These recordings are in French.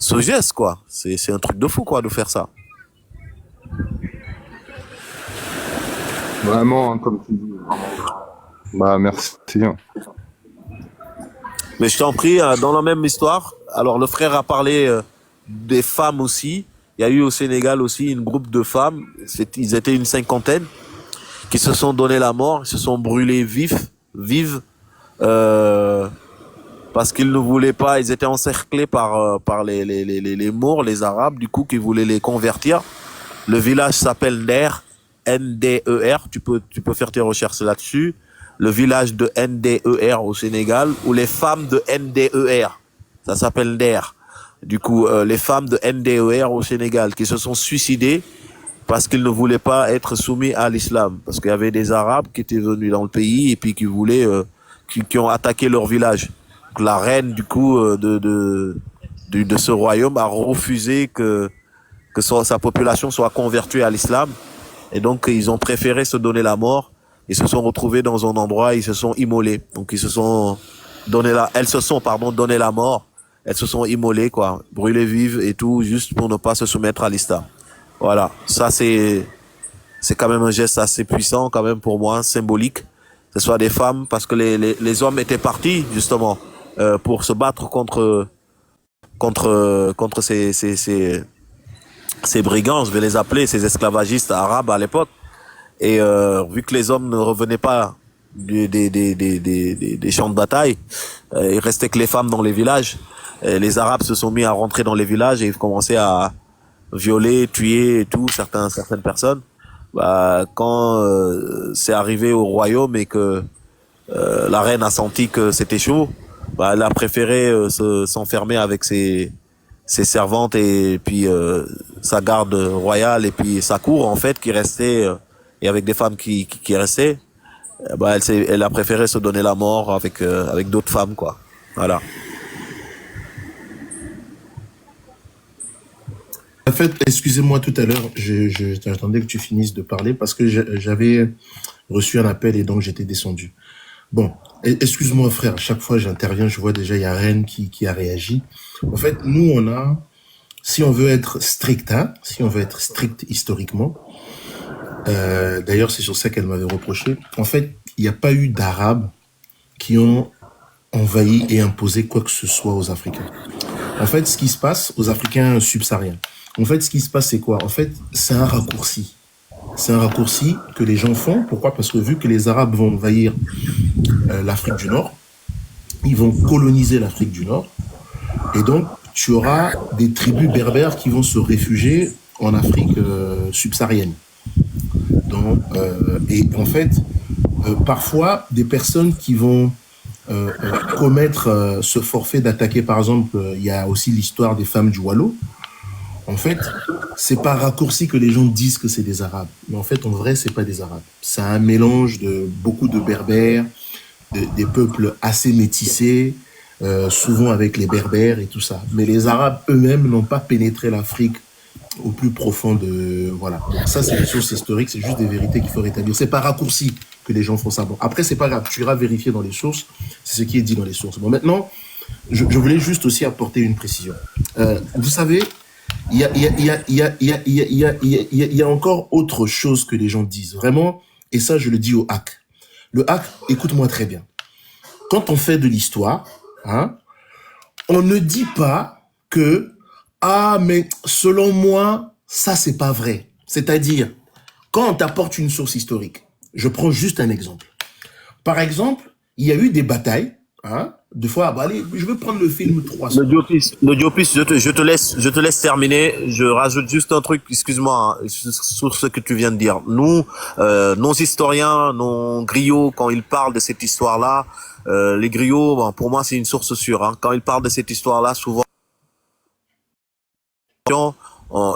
ce geste, quoi. C'est un truc de fou, quoi, de faire ça. Vraiment, hein, comme tu dis. Bah, merci, hein. Mais je t'en prie, dans la même histoire, alors le frère a parlé des femmes aussi. Il y a eu au Sénégal aussi une groupe de femmes, ils étaient une cinquantaine, qui se sont donné la mort, ils se sont brûlés vives, euh, parce qu'ils ne voulaient pas, ils étaient encerclés par les Mours, les Arabes, du coup, qui voulaient les convertir. Le village s'appelle Nder, N-D-E-R, tu peux faire tes recherches là-dessus. Le village de N-D-E-R au Sénégal, ou les femmes de N-D-E-R, ça s'appelle Nder. Du coup, les femmes de N-D-E-R au Sénégal qui se sont suicidées parce qu'ils ne voulaient pas être soumis à l'islam. Parce qu'il y avait des Arabes qui étaient venus dans le pays et puis qui voulaient, qui ont attaqué leur village. Donc, la reine, du coup, de ce royaume a refusé que sa population soit convertie à l'islam. Et donc, ils ont préféré se donner la mort. Ils se sont retrouvés dans un endroit, ils se sont immolés. Donc, elles se sont, donné la mort. Elles se sont immolées, quoi. Brûlées vives et tout, juste pour ne pas se soumettre à l'islam. Voilà. Ça, c'est quand même un geste assez puissant, quand même, pour moi, symbolique. Que ce soit des femmes, parce que les hommes étaient partis, justement, pour se battre contre ces brigands, je vais les appeler, ces esclavagistes arabes à l'époque. Et vu que les hommes ne revenaient pas des champs de bataille, il restait que les femmes dans les villages. Et les Arabes se sont mis à rentrer dans les villages et ils commençaient à violer, tuer et tout certaines personnes. Bah, quand c'est arrivé au royaume et que la reine a senti que c'était chaud, bah, elle a préféré s'enfermer avec ses servantes et puis sa garde royale et puis sa cour en fait qui restait et avec des femmes qui restaient. Bah, elle a préféré se donner la mort avec d'autres femmes, quoi. Voilà. En fait, excusez-moi tout à l'heure, j'attendais que tu finisses de parler parce que j'avais reçu un appel et donc j'étais descendu. Bon, excuse-moi frère, chaque fois j'interviens, je vois déjà il y a Rennes qui a réagi. En fait, nous on a, si on veut être strict, hein, si on veut être strict historiquement, d'ailleurs c'est sur ça qu'elle m'avait reproché, en fait, il n'y a pas eu d'Arabes qui ont envahi et imposé quoi que ce soit aux Africains. En fait, ce qui se passe aux Africains subsahariens, en fait, ce qui se passe, c'est quoi? En fait, c'est un raccourci. C'est un raccourci que les gens font. Pourquoi? Parce que vu que les Arabes vont envahir l'Afrique du Nord, ils vont coloniser l'Afrique du Nord. Et donc, tu auras des tribus berbères qui vont se réfugier en Afrique subsaharienne. Donc, et en fait, parfois, des personnes qui vont commettre ce forfait d'attaquer, par exemple, il y a aussi l'histoire des femmes du Wallo. En fait, c'est par raccourci que les gens disent que c'est des Arabes. Mais en fait, en vrai, c'est pas des Arabes. C'est un mélange de beaucoup de Berbères, des peuples assez métissés, souvent avec les Berbères et tout ça. Mais les Arabes eux-mêmes n'ont pas pénétré l'Afrique au plus profond de... Voilà. Donc ça, c'est des sources historiques, c'est juste des vérités qu'il faut rétablir. C'est par raccourci que les gens font ça. Bon, après, c'est pas grave, tu iras vérifier dans les sources, c'est ce qui est dit dans les sources. Bon, maintenant, je voulais juste aussi apporter une précision. Vous savez, il y a encore autre chose que les gens disent, vraiment, et ça, je le dis au hack. Le hack, écoute-moi très bien. Quand on fait de l'histoire, hein, on ne dit pas que ah, mais selon moi, ça, c'est pas vrai. C'est-à-dire, quand on t'apporte une source historique, je prends juste un exemple. Par exemple, il y a eu des batailles, hein, deux fois, bah, allez, je veux prendre le film 300. Le Diopis, je te laisse terminer. Je rajoute juste un truc, excuse-moi, hein, sur ce que tu viens de dire. Nous, nos historiens, nos griots, quand ils parlent de cette histoire-là, les griots, bon, pour moi, c'est une source sûre. Hein. Quand ils parlent de cette histoire-là, souvent,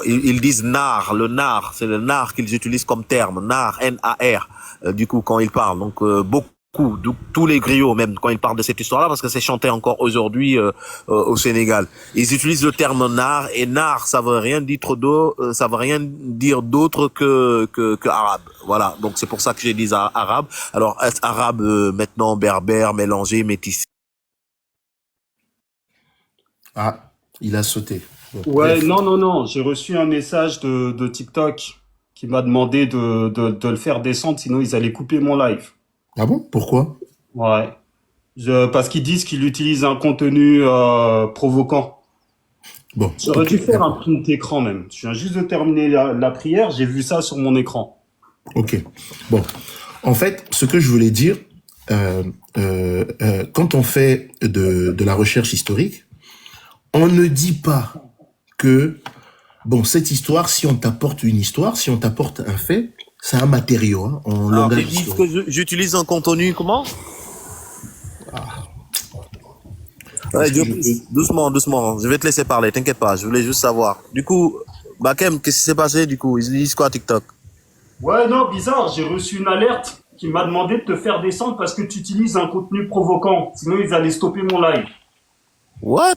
ils disent nar, le nar, c'est le nar qu'ils utilisent comme terme, nar, N-A-R, du coup, quand ils parlent. Donc, beaucoup, tous les griots, même, quand ils parlent de cette histoire-là, parce que c'est chanté encore aujourd'hui au Sénégal. Ils utilisent le terme nar, et nar, ça veut rien dire d'autre que arabe. Voilà, donc c'est pour ça que j'ai dit arabe. Alors, est-ce arabe maintenant, berbère, mélangé, métissé? Ah, Il a sauté. Bon, Ouais, bref. non, non, non. J'ai reçu un message de TikTok qui m'a demandé de le faire descendre, sinon ils allaient couper mon live. Ah bon? Pourquoi? Ouais. Parce qu'ils disent qu'il utilise un contenu provoquant. Bon, J'aurais ok, dû faire un d'accord. print écran même. Je viens juste de terminer la prière, j'ai vu ça sur mon écran. Ok. Bon, en fait, ce que je voulais dire, quand on fait de la recherche historique, on ne dit pas que, bon, cette histoire, si on t'apporte une histoire, si on t'apporte un fait, c'est un matériau, hein, en Alors, langage ils disent que historique. j'utilise un contenu, comment? Ouais, Est-ce que Diop, je peux... doucement, doucement. Je vais te laisser parler, t'inquiète pas. Je voulais juste savoir. Du coup, Bakem, qu'est-ce qui s'est passé, du coup? Ils disent quoi, TikTok? Ouais, non, bizarre, j'ai reçu une alerte qui m'a demandé de te faire descendre parce que tu utilises un contenu provoquant. Sinon, ils allaient stopper mon live. What?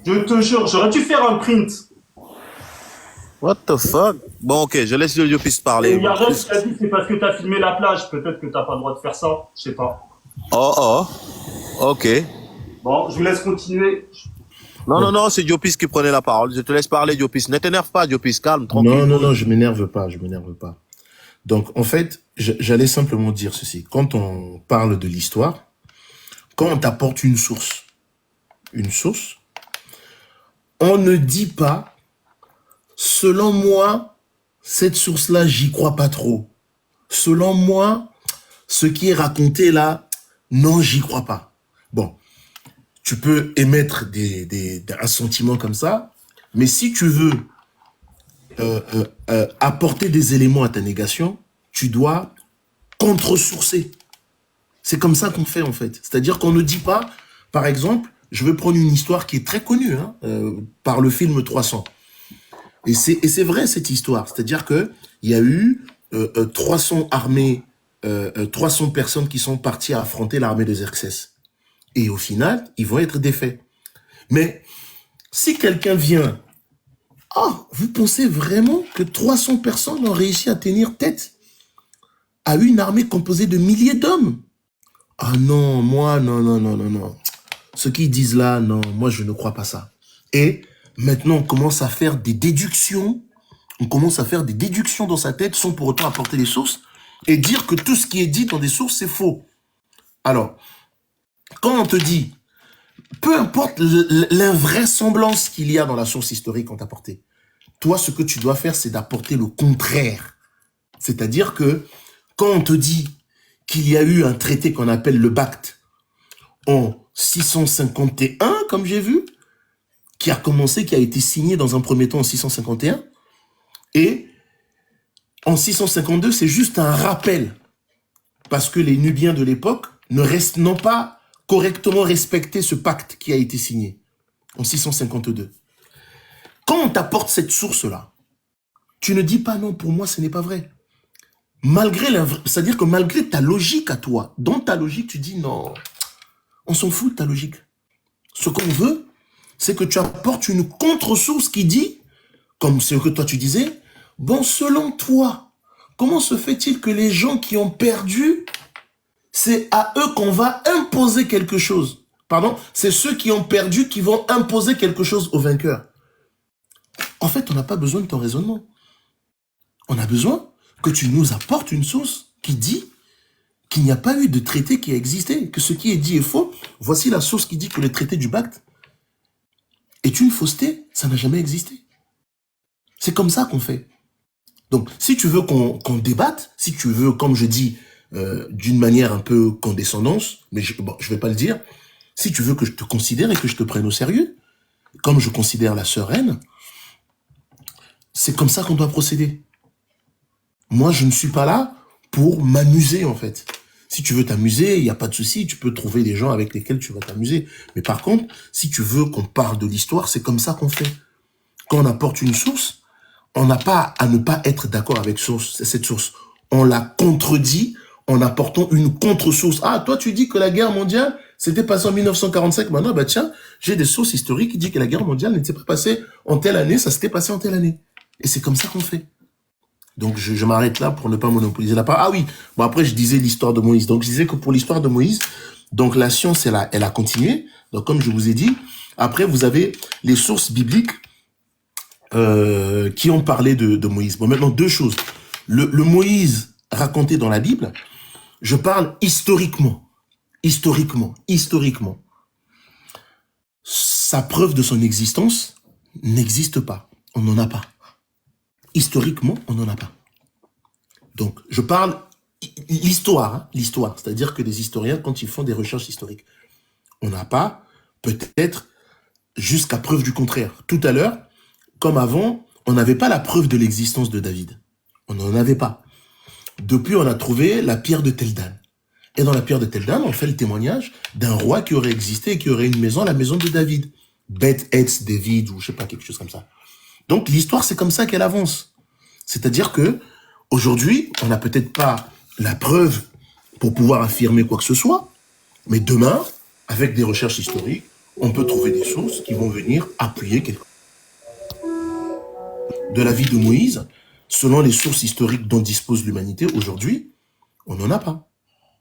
Je te jure, j'aurais dû faire un print. What the fuck? Bon, ok, je laisse Diopis Et parler. il y a Red qui a dit c'est parce que t'as filmé la plage. Peut-être que t'as pas le droit de faire ça. Je sais pas. Oh, oh, ok. Bon, je vous laisse continuer. Non, non, Bon, non, c'est Diopis qui prenait la parole. Je te laisse parler, Diopis. Ne t'énerve pas, Diopis. Calme, tranquille. non, non, non, je m'énerve pas, je m'énerve pas. Donc, en fait, j'allais simplement dire ceci. Quand on parle de l'histoire, quand on t'apporte une source, on ne dit pas, selon moi, cette source-là, j'y crois pas trop. Selon moi, ce qui est raconté là, non, j'y crois pas. Bon, tu peux émettre un sentiment comme ça, mais si tu veux apporter des éléments à ta négation, tu dois contre-sourcer. C'est comme ça qu'on fait en fait. C'est-à-dire qu'on ne dit pas, par exemple, je vais prendre une histoire qui est très connue hein, par le film 300. Et c'est vrai cette histoire. C'est-à-dire que il y a eu 300 armées, 300 personnes qui sont parties affronter l'armée de Xerxès. Et au final, ils vont être défaits. Mais si quelqu'un vient, ah, vous pensez vraiment que 300 personnes ont réussi à tenir tête à une armée composée de milliers d'hommes? Ah non, moi, non, non, non, non, non. Ce qu'ils disent là, non, moi, je ne crois pas ça. Et maintenant, on commence à faire des déductions. On commence à faire des déductions dans sa tête sans pour autant apporter les sources et dire que tout ce qui est dit dans des sources, c'est faux. Alors, quand on te dit, peu importe l'invraisemblance qu'il y a dans la source historique qu'on t'a apportée, toi, ce que tu dois faire, c'est d'apporter le contraire. C'est-à-dire que quand on te dit qu'il y a eu un traité qu'on appelle le Pacte en 651, comme j'ai vu, qui a commencé, qui a été signé dans un premier temps en 651, et en 652, c'est juste un rappel, parce que les Nubiens de l'époque n'ont pas correctement respecté ce pacte qui a été signé en 652. Quand on t'apporte cette source-là, tu ne dis pas non, pour moi, ce n'est pas vrai. C'est-à-dire que malgré ta logique à toi, dans ta logique, tu dis non, on s'en fout de ta logique. Ce qu'on veut, c'est que tu apportes une contre-source qui dit, comme ce que toi tu disais, bon, selon toi, comment se fait-il que les gens qui ont perdu, c'est à eux qu'on va imposer quelque chose? Pardon, c'est ceux qui ont perdu qui vont imposer quelque chose aux vainqueurs. En fait, on n'a pas besoin de ton raisonnement. On a besoin que tu nous apportes une source qui dit qu'il n'y a pas eu de traité qui a existé, que ce qui est dit est faux. Voici la source qui dit que le traité du Pacte est une fausseté, ça n'a jamais existé. C'est comme ça qu'on fait. Donc, si tu veux qu'on débatte, si tu veux, comme je dis, d'une manière un peu condescendante, mais je vais pas le dire, si tu veux que je te considère et que je te prenne au sérieux, comme je considère la sœur Reine, c'est comme ça qu'on doit procéder. Moi, je ne suis pas là pour m'amuser, en fait. Si tu veux t'amuser, il n'y a pas de souci, tu peux trouver des gens avec lesquels tu vas t'amuser. Mais par contre, si tu veux qu'on parle de l'histoire, c'est comme ça qu'on fait. Quand on apporte une source, on n'a pas à ne pas être d'accord avec cette source. On la contredit en apportant une contre-source. Ah, toi, tu dis que la guerre mondiale s'était passée en 1945. Maintenant, bah tiens, j'ai des sources historiques qui disent que la guerre mondiale n'était pas passée en telle année, ça s'était passé en telle année. Et c'est comme ça qu'on fait. Donc, je m'arrête là pour ne pas monopoliser la parole. Ah oui, bon après, je disais l'histoire de Moïse. Donc, je disais que pour l'histoire de Moïse, donc la science, elle a continué. Donc, comme je vous ai dit, après, vous avez les sources bibliques qui ont parlé de Moïse. Bon, maintenant, deux choses. Le Moïse raconté dans la Bible, je parle historiquement. Historiquement. Sa preuve de son existence n'existe pas. On n'en a pas. Historiquement, on n'en a pas. Donc, je parle l'histoire, hein, l'histoire. C'est-à-dire que les historiens, quand ils font des recherches historiques, on n'a pas, peut-être, jusqu'à preuve du contraire. Tout à l'heure, comme avant, on n'avait pas la preuve de l'existence de David. On n'en avait pas. Depuis, on a trouvé la pierre de Tel Dan. Et dans la pierre de Tel Dan, on fait le témoignage d'un roi qui aurait existé et qui aurait une maison, la maison de David. Beth Etz David, ou je sais pas, quelque chose comme ça. Donc, l'histoire, c'est comme ça qu'elle avance. C'est-à-dire que, aujourd'hui, on n'a peut-être pas la preuve pour pouvoir affirmer quoi que ce soit, mais demain, avec des recherches historiques, on peut trouver des sources qui vont venir appuyer quelque chose. De la vie de Moïse, selon les sources historiques dont dispose l'humanité aujourd'hui, on n'en a pas.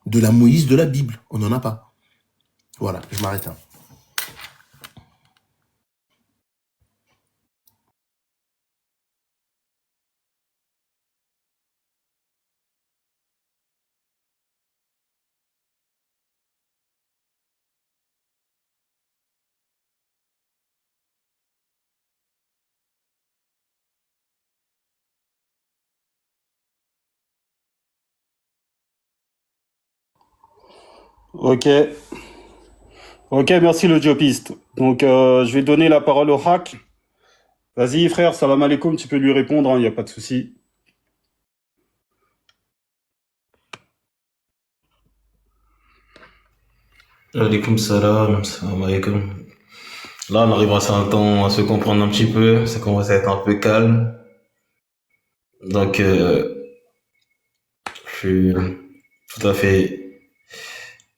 De la Moïse de la Bible, on n'en a pas. Voilà, je m'arrête là. Ok. Ok, merci le Jopiste. Donc, je vais donner la parole au Hack. Vas-y, frère, salam alaikum, tu peux lui répondre, il n'y a pas de souci. Alaikum salam, salam alaikum. Là, on arrive à se comprendre un petit peu, ça commence à être un peu calme. Donc, je suis tout à fait...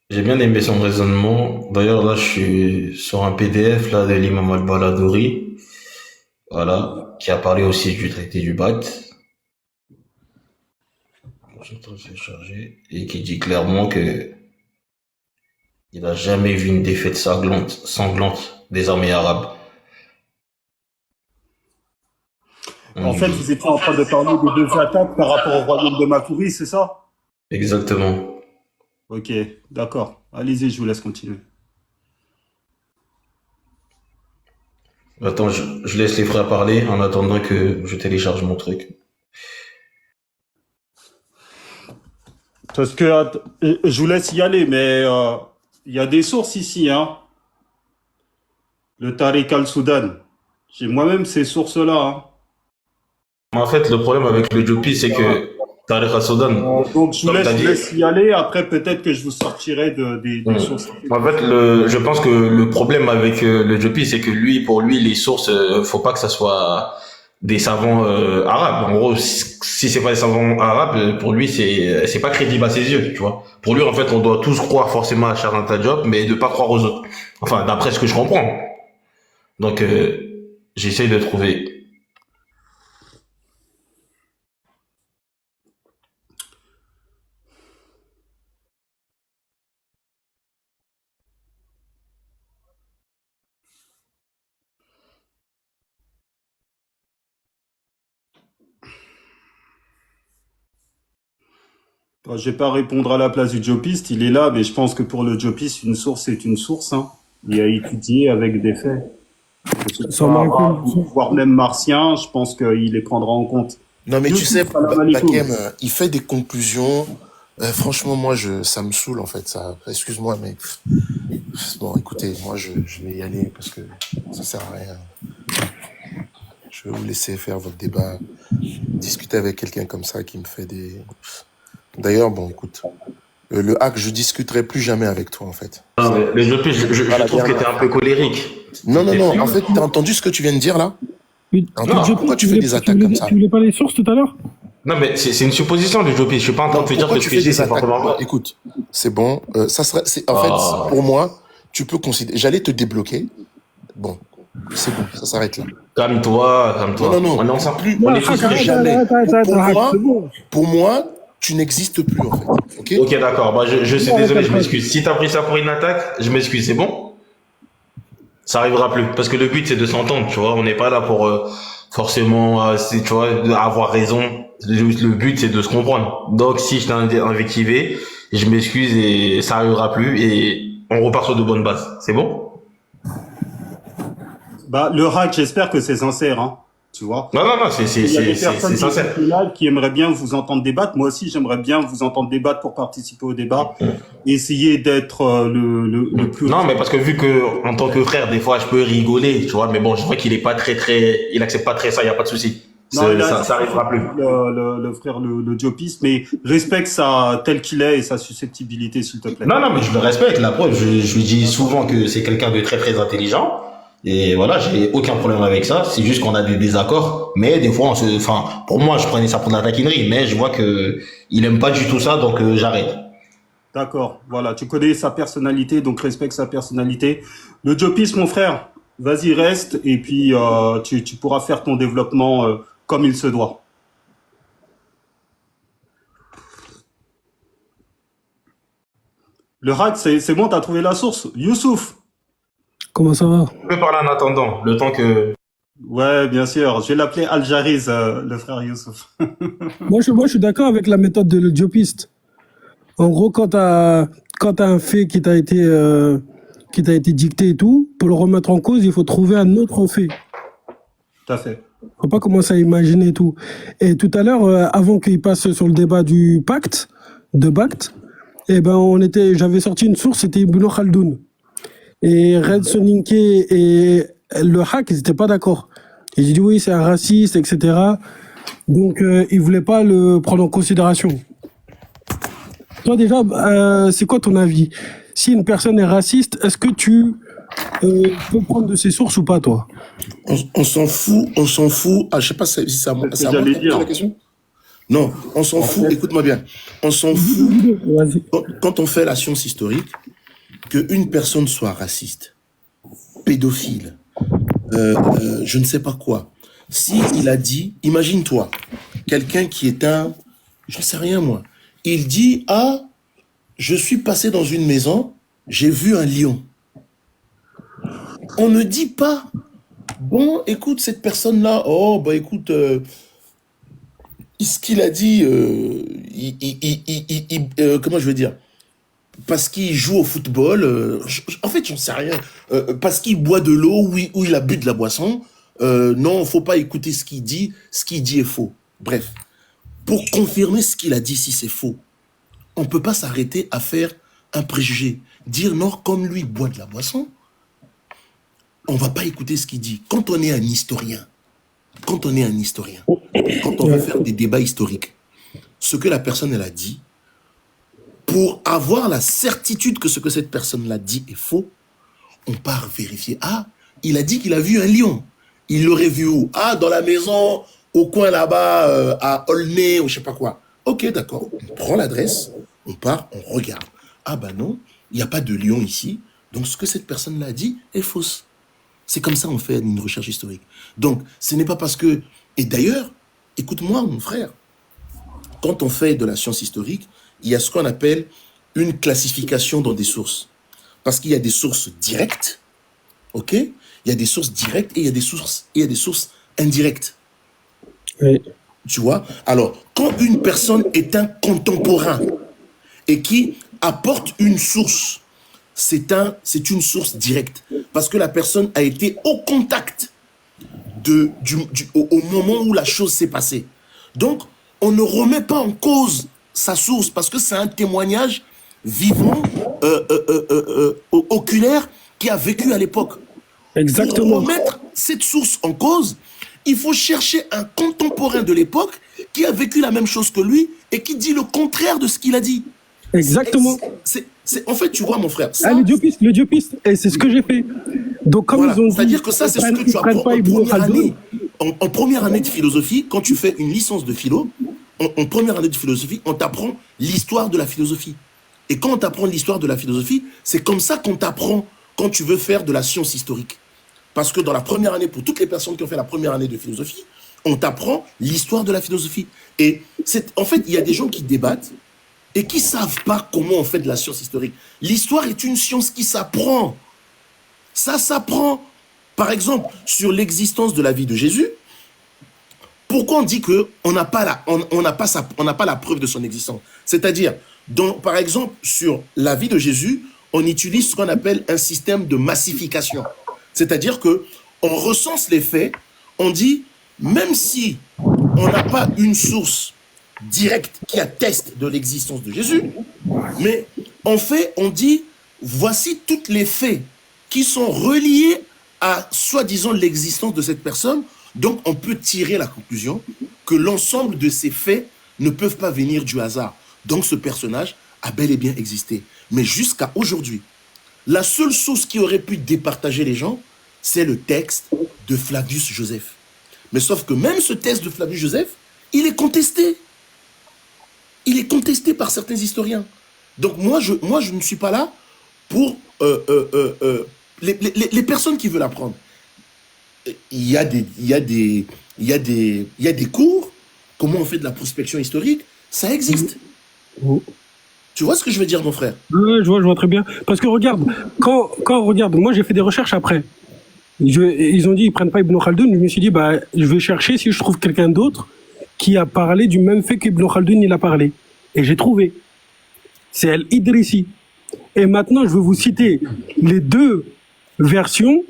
J'ai bien aimé son raisonnement. D'ailleurs, là, je suis sur un PDF là, de l'imam al-Baladouri, voilà, qui a parlé aussi du traité du Bat. Je trouve que c'est chargé. Et qui dit clairement que il n'a jamais vu une défaite sanglante des armées arabes. En fait, vous étiez en train de parler des deux attaques par rapport au royaume de Makuri, c'est ça? Exactement. Ok, d'accord. Allez-y, je vous laisse continuer. Attends, je laisse les frères parler en attendant que je télécharge mon truc. Parce que je vous laisse y aller, mais il y a des sources ici, hein. Le Tariq al-Soudan. J'ai moi-même ces sources-là, hein. En fait, le problème avec le Jopi, c'est que Tariq al-Soudan. Donc je vous laisse y aller. Après, peut-être que je vous sortirai des sources. En fait, je pense que le problème avec le Jopi, c'est que pour lui, les sources, faut pas que ça soit des savants arabes. En gros, si c'est pas des savants arabes, pour lui, c'est pas crédible à ses yeux, tu vois. Pour lui, en fait, on doit tous croire forcément à Sharon Diop, mais de pas croire aux autres. Enfin, d'après ce que je comprends. Donc, j'essaye de trouver. Je vais pas répondre à la place du Jopiste, il est là, mais je pense que pour le Jopiste, une source est une source, hein. Il a étudié avec des faits. Voire même martien, je pense qu'il les prendra en compte. Non, mais tu sais, Bakem, il fait des conclusions. Franchement, moi, ça me saoule, en fait. Ça, excuse-moi, mais bon, écoutez, moi, je vais y aller parce que ça sert à rien. Je vais vous laisser faire votre débat, discuter avec quelqu'un comme ça qui me fait des... D'ailleurs, bon, écoute, le hack, je discuterai plus jamais avec toi, en fait. Non, mais le Jopi, je trouve que t'es un peu colérique. Non, en fait, t'as entendu ce que tu viens de dire, là? Pourquoi tu fais des attaques comme ça? Tu voulais pas les sources tout à l'heure? Non, mais c'est une supposition, le Jopi. Je suis pas en train de te dire que ce que je dis, c'est pas vraiment. Écoute, c'est bon. Ça serait, en fait, pour moi, tu peux considérer. J'allais te débloquer. Bon, c'est bon, ça s'arrête là. Calme-toi. Non. On n'en plus. On est plus jamais. Pour moi, tu n'existes plus, en fait. Ok, d'accord. Bah, je suis désolé, je m'excuse. Si t'as pris ça pour une attaque, je m'excuse, c'est bon? Ça arrivera plus. Parce que le but, c'est de s'entendre, tu vois. On n'est pas là pour forcément, tu vois, avoir raison. Le but, c'est de se comprendre. Donc, si je t'ai invectivé, je m'excuse et ça arrivera plus et on repart sur de bonnes bases. C'est bon? Bah, le hack, j'espère que c'est sincère, hein, tu vois. Non, non, non, Il y a des personnes c'est qui sont sincère. live qui aimeraient bien vous entendre débattre. Moi aussi, j'aimerais bien vous entendre débattre pour participer au débat et essayer d'être le plus... Non, mais parce que vu que, en tant que frère, des fois, je peux rigoler, tu vois, mais bon, je vois qu'il est pas il accepte pas très ça, il y a pas de souci. Non, il a Ça arrivera plus. le frère, le Diopiste, mais respecte ça tel qu'il est et sa susceptibilité, s'il te plaît. Non, non, mais je le respecte. La preuve, je lui dis souvent que c'est quelqu'un de très, très intelligent. Et voilà, j'ai aucun problème avec ça. C'est juste qu'on a des désaccords. Mais des fois, pour moi, je prenais ça pour de la taquinerie. Mais je vois que il aime pas du tout ça, donc j'arrête. D'accord, voilà, tu connais sa personnalité, donc respecte sa personnalité. Le Diopiste, mon frère, vas-y, reste, et puis tu pourras faire ton développement comme il se doit. Le hack, c'est bon, t'as trouvé la source. Youssouf. Comment ça va? Je peux parler en attendant, le temps que... Ouais, bien sûr. Je vais l'appeler Al-Jariz, le frère Youssouf. Moi, je suis d'accord avec la méthode de le diopiste. En gros, quand t'as un fait qui t'a été dicté et tout, pour le remettre en cause, il faut trouver un autre fait. Tout à fait. Faut pas commencer à imaginer et tout. Et tout à l'heure, avant qu'il passe sur le débat du pacte, de Bact, eh ben, j'avais sorti une source, c'était Ibn Khaldoun. Et Red Soninke et le hack, ils étaient pas d'accord. Ils ont dit oui, c'est un raciste, etc. Donc, ils voulaient pas le prendre en considération. Toi, déjà, c'est quoi ton avis? Si une personne est raciste, est-ce que tu peux prendre de ses sources ou pas, toi? On s'en fout. Ah, je sais pas si ça C'est ce que j'allais dire. la question. Non, on s'en fout. Écoute-moi bien. On s'en fout Vas-y. quand on fait la science historique qu'une personne soit raciste, pédophile, je ne sais pas quoi. Si il a dit, imagine-toi, quelqu'un qui est j'en sais rien moi. Il dit je suis passé dans une maison, j'ai vu un lion. On ne dit pas, bon, écoute, cette personne-là, écoute, ce qu'il a dit, comment je veux dire, parce qu'il joue au football, en fait, j'en sais rien, parce qu'il boit de l'eau ou il a bu de la boisson, non, faut pas écouter ce qu'il dit est faux. Bref, pour confirmer ce qu'il a dit, si c'est faux, on peut pas s'arrêter à faire un préjugé, dire non, comme lui boit de la boisson, on va pas écouter ce qu'il dit. Quand on est un historien, quand on veut faire des débats historiques, ce que la personne elle a dit, pour avoir la certitude que ce que cette personne l'a dit est faux, on part vérifier. Il a dit qu'il a vu un lion. Il l'aurait vu où? Dans la maison, au coin là-bas, à Aulnay, ou je sais pas quoi. Ok, d'accord. On prend l'adresse, on part, on regarde. Non, il n'y a pas de lion ici. Donc ce que cette personne-là a dit est fausse. C'est comme ça qu'on fait une recherche historique. Donc, ce n'est pas parce que... Et d'ailleurs, écoute-moi, mon frère, quand on fait de la science historique, il y a ce qu'on appelle une classification dans des sources. Parce qu'il y a des sources directes, ok? Il y a des sources directes et il y a des sources indirectes. Oui. Tu vois? Alors, quand une personne est un contemporain et qui apporte une source, c'est une source directe. Parce que la personne a été au contact au moment où la chose s'est passée. Donc, on ne remet pas en cause sa source parce que c'est un témoignage vivant, oculaire, qui a vécu à l'époque. Exactement. Pour remettre cette source en cause, il faut chercher un contemporain de l'époque qui a vécu la même chose que lui et qui dit le contraire de ce qu'il a dit. Exactement. En fait, tu vois, mon frère. Ça, le diopiste, et c'est ce que j'ai fait. Donc, comme voilà. ils ont dit, c'est-à-dire que ça, c'est ce que tu apprends en première année de philosophie. Quand tu fais une licence de philo, en première année de philosophie, on t'apprend l'histoire de la philosophie. Et quand on t'apprend l'histoire de la philosophie, c'est comme ça qu'on t'apprend quand tu veux faire de la science historique. Parce que dans la première année, pour toutes les personnes qui ont fait la première année de philosophie, on t'apprend l'histoire de la philosophie. Et en fait, il y a des gens qui débattent et qui ne savent pas comment on fait de la science historique. L'histoire est une science qui s'apprend. Ça s'apprend. Par exemple, sur l'existence de la vie de Jésus, pourquoi on dit qu'on n'a pas, on n'a pas la preuve de son existence? C'est-à-dire, par exemple, sur la vie de Jésus, on utilise ce qu'on appelle un système de massification. C'est-à-dire que on recense les faits, on dit, même si on n'a pas une source directe qui atteste de l'existence de Jésus, mais en fait, on dit, voici tous les faits qui sont reliés à soi-disant l'existence de cette personne. Donc, on peut tirer la conclusion que l'ensemble de ces faits ne peuvent pas venir du hasard. Donc, ce personnage a bel et bien existé. Mais jusqu'à aujourd'hui, la seule source qui aurait pu départager les gens, c'est le texte de Flavius Joseph. Mais sauf que même ce texte de Flavius Joseph, il est contesté. Il est contesté par certains historiens. Donc, moi, je ne suis pas là pour les personnes qui veulent apprendre. Il y a des cours, comment on fait de la prospection historique, ça existe. Tu vois ce que je veux dire, mon frère? Ouais, je vois très bien. Parce que regarde, quand on regarde, moi j'ai fait des recherches après. Ils ont dit ils prennent pas Ibn Khaldoun, je me suis dit bah je vais chercher si je trouve quelqu'un d'autre qui a parlé du même fait qu'Ibn Khaldoun il a parlé. Et j'ai trouvé. C'est Al-Idrissi. Et maintenant je vais vous citer les deux versions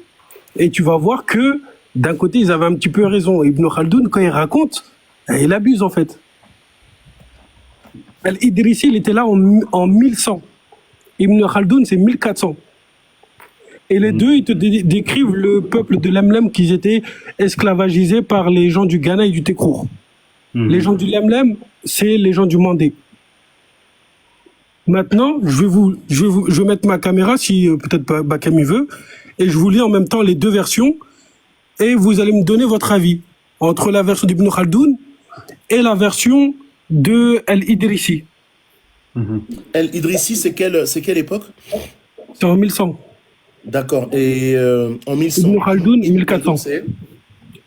et tu vas voir que d'un côté ils avaient un petit peu raison. Ibn Khaldoun quand il raconte, il abuse en fait. Al-Idrissi, il était là en 1100. Ibn Khaldoun, c'est 1400. Et les deux, ils te décrivent le peuple de Lemlem qu'ils étaient esclavagisés par les gens du Ghana et du Tekrour. Les gens du Lemlem, c'est les gens du Mandé. Maintenant, je vais mettre ma caméra, si peut-être Bakam y veut, et je vous lis en même temps les deux versions, et vous allez me donner votre avis entre la version d'Ibn Khaldoun et la version de Al-Idrissi. Al-Idrissi, c'est quelle époque? C'est en 1100. D'accord. Et en 1100. Ibn Khaldoun, 1400.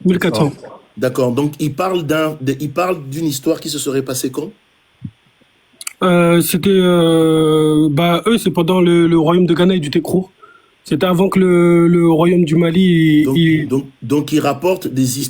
1400. D'accord. Donc, il parle d'une histoire qui se serait passée quand? C'était, eux, c'est pendant le royaume de Ghana et du Tekrour. C'était avant que le royaume du Mali. Donc, il rapporte des histoires.